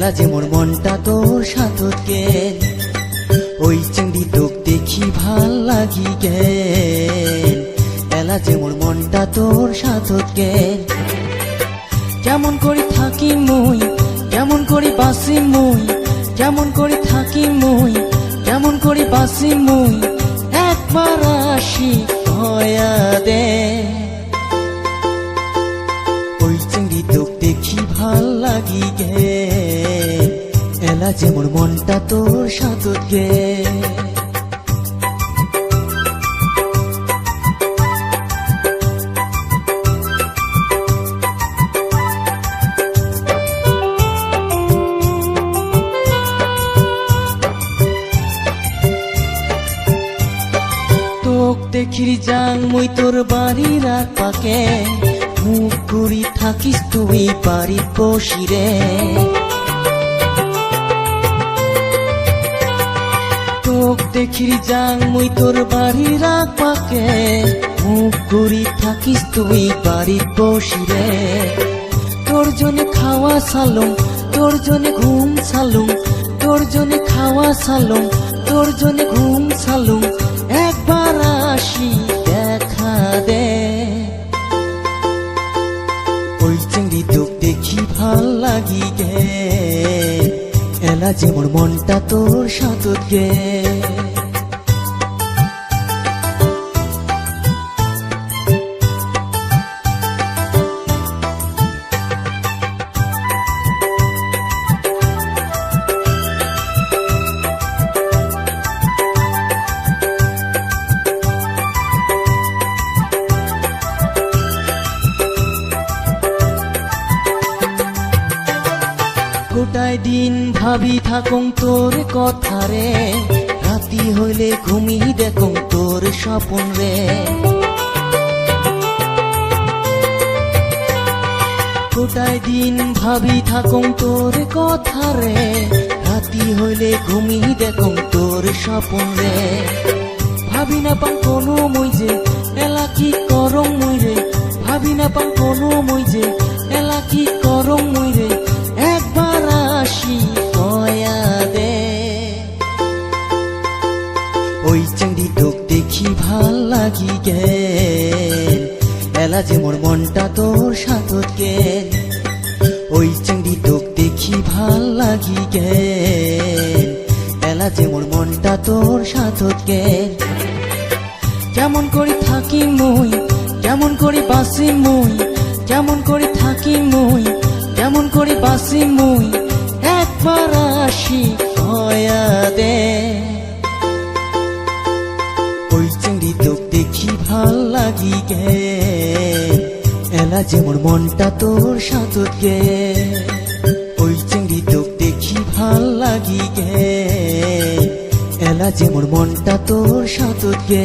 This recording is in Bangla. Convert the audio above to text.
এলা যে মোর মনটা তোর সাথকে ওই চিংড়ি তোক দেখি ভাল লাগি গেল এলা যে মোর মনটা তোর সাথকে কেমন করি থাকি মুই কেমন করি বাসি মুই কেমন করি থাকি মুই কেমন করি বাসি মুই একবার আসি হয়া দে ওই চিংড়ি তোক দেখি ভাল লাগি গে এলা যে মোর মনটা তোর সাথকে দেখির যাং মুই তোর বাড়ির আর পাকে মুখ করি থাকিস তুই বাড়ির বসিরে তোক দেখির যাং মুই তোর বাড়ির আর পাকে মুখ করি থাকিস তুই বাড়ির বসিরে তোর জন্য খাওয়া সালুম তোর জন্য ঘুম সালুম তোর জন্য খাওয়া সালুম তোর জন্য ঘুম সালুম একবার আসি দেখা দে ওই চিংড়ি তোক দেখি ভাল লাগি গে এলা যে মোর মনটা তোর সাথকে গোটায় দিন ভাবি থাকুং তোর কথা রে রাতি হইলে ঘুমি দেখুং তোর স্বপন রে গোটায় দিন ভাবি থাকুং তোর কথা রে রাতি হইলে ঘুমি দেখুং তোর স্বপন রে ভাবি না পাং কোনো মুই যে এলা কি করং মুই রে ভাবি না পাং কোনো মুই যে এলা কি করং মুই রে একবার আসি হয়া দে ওই চিংড়ি তোক দেখি ভাল লাগি গেল এলা যে মোর মনটা তোর সাথকে ওই চিংড়ি তোক দেখি ভাল লাগি গেল এলা যে মোর মনটা তোর সাথকে কেমন করি থাকি মুই কেমন করি বাসি মুই কেমন করি থাকি মুই কেমন করি বাসি মুই একবার আসি হয়া দে ওই চিংড়ি তোক দেখি ভাল লাগি গে এলা যে মোর মনটা তোর সাথকে ওই চিংড়ি তোক দেখি ভাল লাগি গে এলা যে মোর মনটা তোর সাথকে